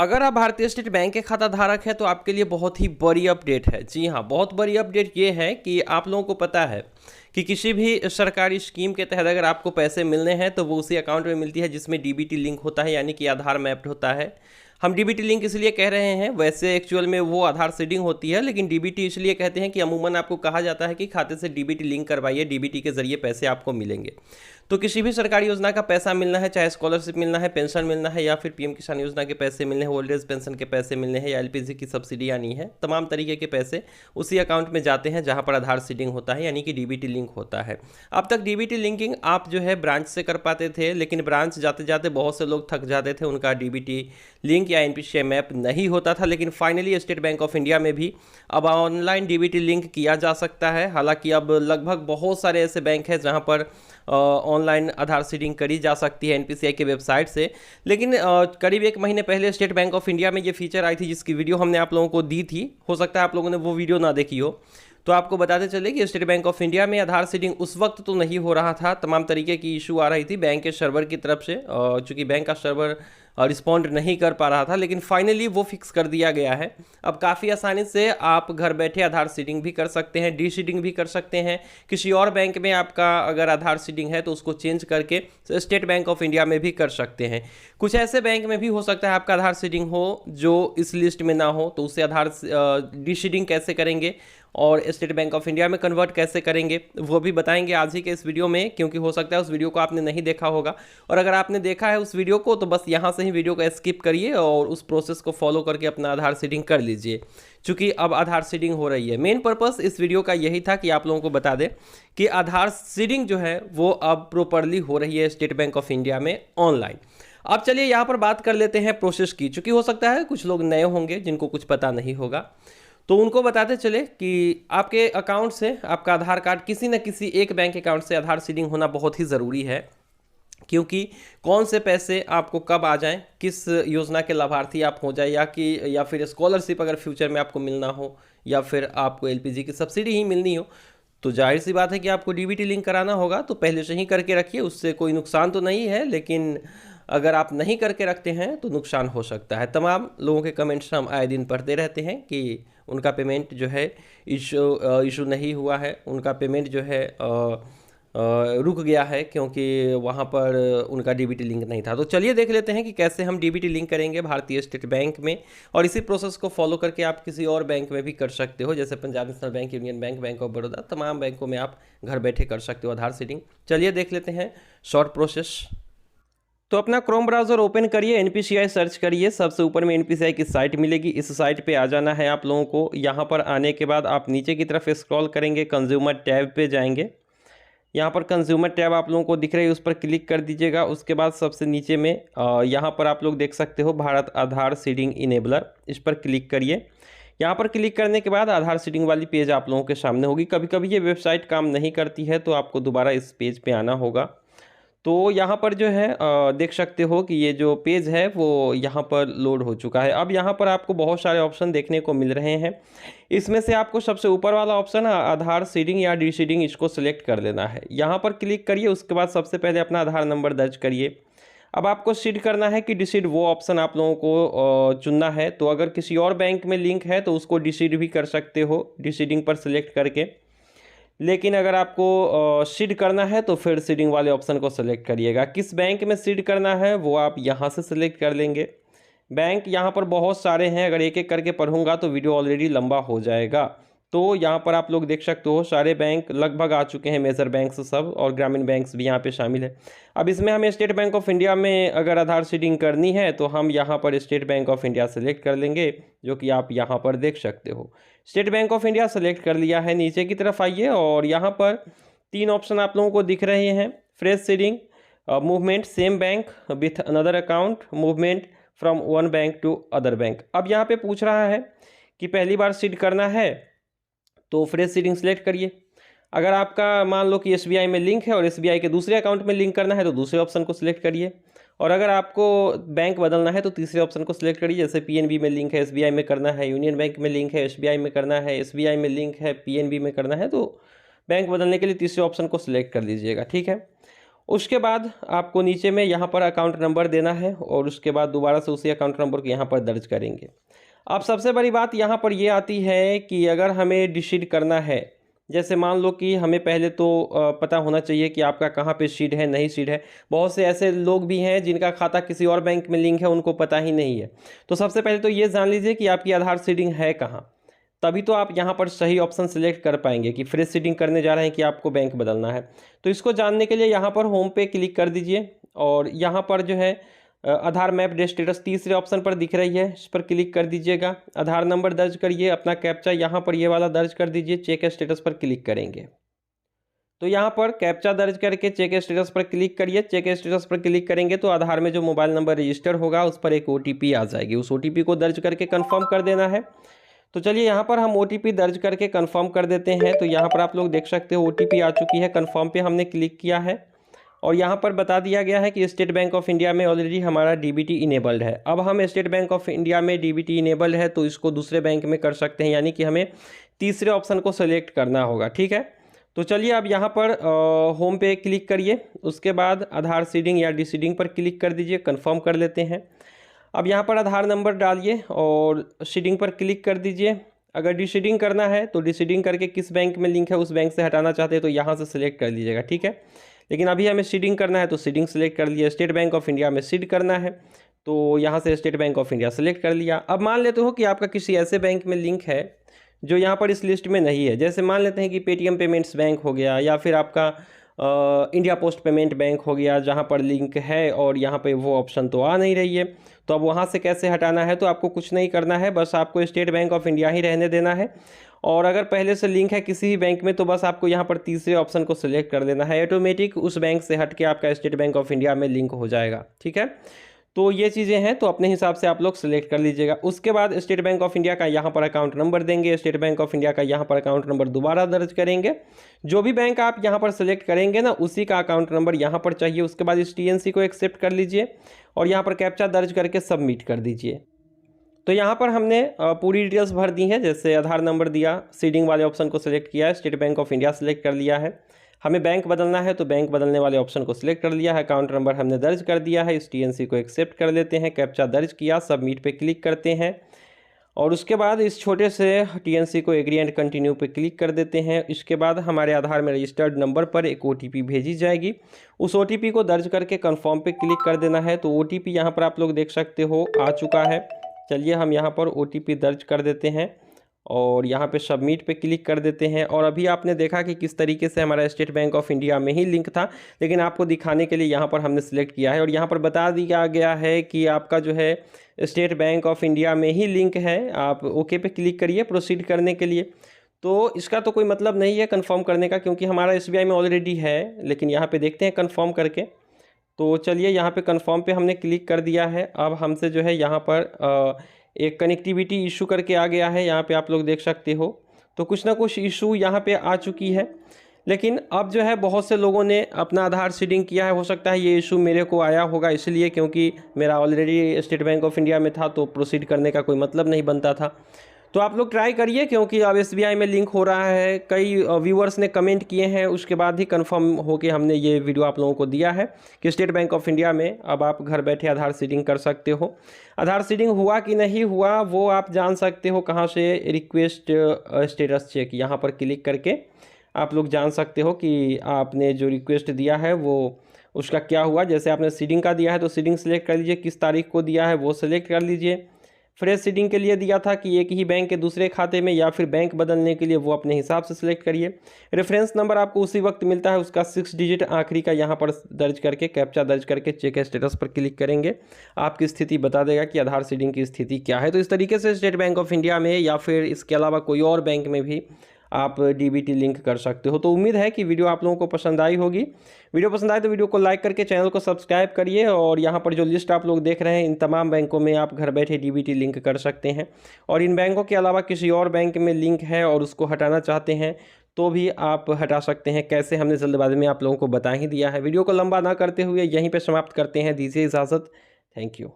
अगर आप भारतीय स्टेट बैंक के खाता धारक हैं तो आपके लिए बहुत ही बड़ी अपडेट है। जी हाँ, बहुत बड़ी अपडेट ये है कि आप लोगों को पता है कि किसी भी सरकारी स्कीम के तहत अगर आपको पैसे मिलने हैं तो वो उसी अकाउंट में मिलती है जिसमें डीबीटी लिंक होता है, यानी कि आधार मैप्ड होता है। हम डीबीटी लिंक इसलिए कह रहे हैं, वैसे एक्चुअल में वो आधार सीडिंग होती है, लेकिन डीबीटी इसलिए कहते हैं कि अमूमन आपको कहा जाता है कि खाते से डीबीटी लिंक करवाइए, डीबीटी के जरिए पैसे आपको मिलेंगे। तो किसी भी सरकारी योजना का पैसा मिलना है, चाहे स्कॉलरशिप मिलना है, पेंशन मिलना है, या फिर पीएम किसान योजना के पैसे मिलने हैं, ओल्ड एज पेंशन के पैसे मिलने हैं, या एलपीजी की सब्सिडी आनी है, तमाम तरीके के पैसे उसी अकाउंट में जाते हैं जहां पर आधार सीडिंग होता है, यानी कि डीबीटी लिंक होता है। अब तक डीबीटी लिंकिंग आप जो है ब्रांच से कर पाते थे, लेकिन ब्रांच जाते जाते बहुत से लोग थक जाते थे, उनका डीबीटी लिंक या एनपीसीआई मैप नहीं होता था। लेकिन finally state bank of India में भी अब ऑनलाइन डीबीटी लिंक किया जा सकता है। हालांकि अब लगभग बहुत सारे ऐसे बैंक हैं जहां पर ऑनलाइन आधार सीडिंग करी जा सकती है एनपीसीआई के वेबसाइट से। लेकिन करीब 1 महीने पहले स्टेट बैंक ऑफ इंडिया में ये फीचर आई थी, जिसकी वीडियो हमने आप लोगों को दी थी। हो सकता है आप लोगों ने वो वीडियो ना देखी हो, तो आपको बताते चले कि स्टेट बैंक ऑफ इंडिया में आधार सीडिंग उस वक्त तो नहीं हो रहा था, तमाम तरीके की इशू आ रही थी बैंक के सर्वर की तरफ से, चूंकि बैंक का सर्वर रिस्पॉन्ड नहीं कर पा रहा था। लेकिन फाइनली वो फिक्स कर दिया गया है। अब काफ़ी आसानी से आप घर बैठे आधार सीडिंग भी कर सकते हैं, डी सीडिंग भी कर सकते हैं। किसी और बैंक में आपका अगर आधार सीडिंग है तो उसको चेंज करके स्टेट बैंक ऑफ इंडिया में भी कर सकते हैं। कुछ ऐसे बैंक में भी हो सकता है आपका आधार सीडिंग हो जो इस लिस्ट में ना हो, तो उससे आधार डी सीडिंग कैसे करेंगे और स्टेट बैंक ऑफ इंडिया में कन्वर्ट कैसे करेंगे वो भी बताएंगे आज ही के इस वीडियो में, क्योंकि हो सकता है उस वीडियो को आपने नहीं देखा होगा। और अगर आपने देखा है उस वीडियो को तो बस यहाँ से ही वीडियो को स्किप करिए और उस प्रोसेस को फॉलो करके अपना आधार सीडिंग कर लीजिए, क्योंकि अब आधार सीडिंग हो रही है। मेन पर्पस इस वीडियो का यही था कि आप लोगों को बता दें कि आधार सीडिंग जो है वो अब प्रॉपरली हो रही है स्टेट बैंक ऑफ इंडिया में ऑनलाइन। अब चलिए यहाँ पर बात कर लेते हैं प्रोसेस की, चूँकि हो सकता है कुछ लोग नए होंगे जिनको कुछ पता नहीं होगा, तो उनको बताते चले कि आपके अकाउंट से आपका आधार कार्ड किसी न किसी एक बैंक अकाउंट से आधार सीडिंग होना बहुत ही ज़रूरी है। क्योंकि कौन से पैसे आपको कब आ जाएं, किस योजना के लाभार्थी आप हो जाए, या फिर स्कॉलरशिप अगर फ्यूचर में आपको मिलना हो, या फिर आपको एलपीजी की सब्सिडी ही मिलनी हो, तो जाहिर सी बात है कि आपको डीबीटी लिंक कराना होगा। तो पहले से ही करके रखिए, उससे कोई नुकसान तो नहीं है, लेकिन अगर आप नहीं करके रखते हैं तो नुकसान हो सकता है। तमाम लोगों के कमेंट्स हम आए दिन पढ़ते रहते हैं कि उनका पेमेंट जो है इशू नहीं हुआ है, उनका पेमेंट जो है रुक गया है क्योंकि वहाँ पर उनका डीबीटी लिंक नहीं था। तो चलिए देख लेते हैं कि कैसे हम डीबीटी लिंक करेंगे भारतीय स्टेट बैंक में, और इसी प्रोसेस को फॉलो करके आप किसी और बैंक में भी कर सकते हो, जैसे Punjab national bank, union bank, bank of Baroda, तमाम बैंकों में आप घर बैठे कर सकते हो आधार सीडिंग। चलिए देख लेते हैं शॉर्ट प्रोसेस। तो अपना क्रोम ब्राउज़र ओपन करिए, एनपीसीआई सर्च करिए, सबसे ऊपर में एनपीसीआई की साइट मिलेगी, इस साइट पे आ जाना है आप लोगों को। यहाँ पर आने के बाद आप नीचे की तरफ स्क्रॉल करेंगे, कंज्यूमर टैब पे जाएंगे। यहाँ पर कंज्यूमर टैब आप लोगों को दिख रही है, उस पर क्लिक कर दीजिएगा। उसके बाद सबसे नीचे में यहाँ पर आप लोग देख सकते हो भारत आधार सीडिंग इनेबलर, इस पर क्लिक करिए। यहाँ पर क्लिक करने के बाद आधार सीडिंग वाली पेज आप लोगों के सामने होगी। कभी कभी ये वेबसाइट काम नहीं करती है तो आपको दोबारा इस पेज पे आना होगा। तो यहाँ पर जो है देख सकते हो कि ये जो पेज है वो यहाँ पर लोड हो चुका है। अब यहाँ पर आपको बहुत सारे ऑप्शन देखने को मिल रहे हैं। इसमें से आपको सबसे ऊपर वाला ऑप्शन आधार सीडिंग या डी सीडिंग, इसको सिलेक्ट कर लेना है। यहाँ पर क्लिक करिए, उसके बाद सबसे पहले अपना आधार नंबर दर्ज करिए। अब आपको सीड करना है कि डिसीड, वो ऑप्शन आप लोगों को चुनना है। तो अगर किसी और बैंक में लिंक है तो उसको डिसीड भी कर सकते हो डिसीडिंग पर सिलेक्ट करके, लेकिन अगर आपको सीड करना है तो फिर सीडिंग वाले ऑप्शन को सिलेक्ट करिएगा। किस बैंक में सीड करना है वो आप यहाँ से सिलेक्ट कर लेंगे। बैंक यहाँ पर बहुत सारे हैं, अगर एक एक करके पढ़ूंगा तो वीडियो ऑलरेडी लंबा हो जाएगा। तो यहाँ पर आप लोग देख सकते हो सारे बैंक लगभग आ चुके हैं, मेजर बैंक्स सब, और ग्रामीण बैंक्स भी यहाँ पे शामिल है। अब इसमें हमें स्टेट बैंक ऑफ इंडिया में अगर आधार सीडिंग करनी है तो हम यहाँ पर state bank of India select कर लेंगे, जो कि आप यहाँ पर देख सकते हो। State bank of India select कर लिया है, नीचे की तरफ आइए और यहाँ पर 3 ऑप्शन आप लोगों को दिख रहे हैं। Fresh seeding, movement same bank with another account, movement from one bank to other bank. अब यहाँ पे पूछ रहा है कि पहली बार सीड करना है तो फ्रेश सीडिंग सेलेक्ट करिए। अगर आपका मान लो कि एसबीआई में लिंक है और एसबीआई के दूसरे अकाउंट में लिंक करना है तो दूसरे ऑप्शन को सिलेक्ट करिए। और अगर आपको बैंक बदलना है तो तीसरे ऑप्शन को सिलेक्ट करिए, जैसे पीएनबी में लिंक है एसबीआई में करना है, यूनियन बैंक में लिंक है एसबीआई में करना है, एसबीआई में लिंक है पीएनबी में करना है, तो बैंक बदलने के लिए तीसरे ऑप्शन को सिलेक्ट कर लीजिएगा। ठीक है, उसके बाद आपको नीचे में यहाँ पर अकाउंट नंबर देना है और उसके बाद दोबारा से उसी अकाउंट नंबर को यहाँ पर दर्ज करेंगे। अब सबसे बड़ी बात यहाँ पर ये आती है कि अगर हमें डिसीड करना है, जैसे मान लो कि हमें पहले तो पता होना चाहिए कि आपका कहाँ पे सीड है, नहीं सीड है। बहुत से ऐसे लोग भी हैं जिनका खाता किसी और बैंक में लिंक है, उनको पता ही नहीं है। तो सबसे पहले तो ये जान लीजिए कि आपकी आधार सीडिंग है कहाँ, तभी तो आप यहाँ पर सही ऑप्शन सेलेक्ट कर पाएंगे कि फ्रेश सीडिंग करने जा रहे हैं कि आपको बैंक बदलना है। तो इसको जानने के लिए यहाँ पर होम पे क्लिक कर दीजिए और यहाँ पर जो है आधार मैप डे स्टेटस तीसरे ऑप्शन पर दिख रही है, इस पर क्लिक कर दीजिएगा। आधार नंबर दर्ज करिए, अपना कैप्चा यहाँ पर ये वाला दर्ज कर दीजिए, चेक स्टेटस पर क्लिक करेंगे। तो यहाँ पर कैप्चा दर्ज करके चेक स्टेटस पर क्लिक करिए। चेक स्टेटस पर क्लिक करेंगे तो आधार में जो मोबाइल नंबर रजिस्टर होगा उस पर एक OTP आ जाएगी, उस OTP को दर्ज करके कन्फर्म कर देना है। तो चलिए यहाँ पर हम OTP दर्ज करके कन्फर्म कर देते हैं। तो यहाँ पर आप लोग देख सकते हो OTP आ चुकी है, कन्फर्म पे हमने क्लिक किया है और यहाँ पर बता दिया गया है कि स्टेट बैंक ऑफ इंडिया में ऑलरेडी हमारा DBT इनेबल्ड है। अब हम स्टेट बैंक ऑफ इंडिया में DBT इनेबल्ड है तो इसको दूसरे बैंक में कर सकते हैं, यानी कि हमें तीसरे ऑप्शन को सेलेक्ट करना होगा। ठीक है, तो चलिए अब यहाँ पर होम पे क्लिक करिए, उसके बाद आधार सीडिंग या डीसीडिंग पर क्लिक कर दीजिए, कन्फर्म कर लेते हैं। अब यहाँ पर आधार नंबर डालिए और सीडिंग पर क्लिक कर दीजिए। अगर डीसीडिंग करना है तो डीसीडिंग करके किस बैंक में लिंक है उस बैंक से हटाना चाहते हैं तो यहाँ से सिलेक्ट कर लीजिएगा। ठीक है, लेकिन अभी हमें सीडिंग करना है तो सीडिंग सेलेक्ट कर लिया। स्टेट बैंक ऑफ इंडिया में सीड करना है तो यहाँ से state bank of India select कर लिया। अब मान लेते हो कि आपका किसी ऐसे बैंक में लिंक है जो यहाँ पर इस लिस्ट में नहीं है, जैसे मान लेते हैं कि पेटीएम पेमेंट्स बैंक हो गया या फिर आपका इंडिया पोस्ट पेमेंट बैंक हो गया, जहाँ पर लिंक है और यहाँ पे वो ऑप्शन तो आ नहीं रही है। तो अब वहाँ से कैसे हटाना है, तो आपको कुछ नहीं करना है, बस आपको स्टेट बैंक ऑफ इंडिया ही रहने देना है। और अगर पहले से लिंक है किसी भी बैंक में तो बस आपको यहाँ पर तीसरे ऑप्शन को सिलेक्ट कर देना है, ऑटोमेटिक उस बैंक से हट के आपका स्टेट बैंक ऑफ इंडिया में लिंक हो जाएगा। ठीक है, तो ये चीज़ें हैं, तो अपने हिसाब से आप लोग सेलेक्ट कर लीजिएगा। उसके बाद स्टेट बैंक ऑफ इंडिया का यहाँ पर अकाउंट नंबर देंगे, स्टेट बैंक ऑफ इंडिया का यहाँ पर अकाउंट नंबर दोबारा दर्ज करेंगे। जो भी बैंक आप यहाँ पर सेलेक्ट करेंगे ना उसी का अकाउंट नंबर यहाँ पर चाहिए। उसके बाद इस TNC को एक्सेप्ट कर लीजिए और यहाँ पर कैप्चा दर्ज करके सबमिट कर दीजिए। तो यहाँ पर हमने पूरी डिटेल्स भर दी हैं, जैसे आधार नंबर दिया, सीडिंग वाले ऑप्शन को सिलेक्ट किया है, state bank of India select कर लिया है, हमें बैंक बदलना है तो बैंक बदलने वाले ऑप्शन को सिलेक्ट कर लिया है, अकाउंट नंबर हमने दर्ज कर दिया है, इस TNC को एक्सेप्ट कर लेते हैं, कैप्चा दर्ज किया, सबमिट पे क्लिक करते हैं और उसके बाद इस छोटे से TNC को एग्री एंड कंटिन्यू पे क्लिक कर देते हैं। इसके बाद हमारे आधार में रजिस्टर्ड नंबर पर एक OTP भेजी जाएगी, उस OTP को दर्ज करके कन्फर्म पे क्लिक कर देना है। तो OTP यहाँ पर आप लोग देख सकते हो आ चुका है। चलिए हम यहाँ पर OTP दर्ज कर देते हैं और यहाँ पे सबमिट पे क्लिक कर देते हैं। और अभी आपने देखा कि किस तरीके से हमारा स्टेट बैंक ऑफ इंडिया में ही लिंक था, लेकिन आपको दिखाने के लिए यहाँ पर हमने सिलेक्ट किया है और यहाँ पर बता दिया गया है कि आपका जो है स्टेट बैंक ऑफ इंडिया में ही लिंक है। आप ओके पे क्लिक करिए प्रोसीड करने के लिए। तो इसका तो कोई मतलब नहीं है कन्फर्म करने का, क्योंकि हमारा SBI में ऑलरेडी है, लेकिन यहाँ पर देखते हैं कन्फर्म करके। तो चलिए यहाँ पे कन्फर्म पे हमने क्लिक कर दिया है। अब हमसे जो है यहाँ पर एक कनेक्टिविटी इशू करके आ गया है, यहाँ पे आप लोग देख सकते हो। तो कुछ ना कुछ इशू यहाँ पे आ चुकी है, लेकिन अब जो है बहुत से लोगों ने अपना आधार सीडिंग किया है। हो सकता है ये इशू मेरे को आया होगा इसलिए, क्योंकि मेरा already state bank of India में था तो प्रोसीड करने का कोई मतलब नहीं बनता था। तो आप लोग ट्राई करिए, क्योंकि अब SBI में लिंक हो रहा है। कई व्यूअर्स ने कमेंट किए हैं, उसके बाद ही कंफर्म होके हमने ये वीडियो आप लोगों को दिया है कि स्टेट बैंक ऑफ इंडिया में अब आप घर बैठे आधार सीडिंग कर सकते हो। आधार सीडिंग हुआ कि नहीं हुआ वो आप जान सकते हो कहाँ से, रिक्वेस्ट स्टेटस चेक यहाँ पर क्लिक करके आप लोग जान सकते हो कि आपने जो रिक्वेस्ट दिया है वो उसका क्या हुआ। जैसे आपने सीडिंग का दिया है तो सीडिंग सेलेक्ट कर लीजिए, किस तारीख को दिया है वो सेलेक्ट कर लीजिए। फ्रेश सीडिंग के लिए दिया था कि एक ही बैंक के दूसरे खाते में, या फिर बैंक बदलने के लिए वो अपने हिसाब से सिलेक्ट करिए। रेफरेंस नंबर आपको उसी वक्त मिलता है, उसका 6 डिजिट आखिरी का यहाँ पर दर्ज करके कैप्चा दर्ज करके चेक स्टेटस पर क्लिक करेंगे, आपकी स्थिति बता देगा कि आधार सीडिंग की स्थिति क्या है। तो इस तरीके से स्टेट बैंक ऑफ इंडिया में या फिर इसके अलावा कोई और बैंक में भी आप DBT लिंक कर सकते हो। तो उम्मीद है कि वीडियो आप लोगों को पसंद आई होगी। वीडियो पसंद आए तो वीडियो को लाइक करके चैनल को सब्सक्राइब करिए। और यहाँ पर जो लिस्ट आप लोग देख रहे हैं इन तमाम बैंकों में आप घर बैठे DBT लिंक कर सकते हैं। और इन बैंकों के अलावा किसी और बैंक में लिंक है और उसको हटाना चाहते हैं तो भी आप हटा सकते हैं। कैसे, हमने जल्दबाजी में आप लोगों को बता ही दिया है। वीडियो को लंबा ना करते हुए यहीं पर समाप्त करते हैं, दीजिए इजाज़त। Thank you.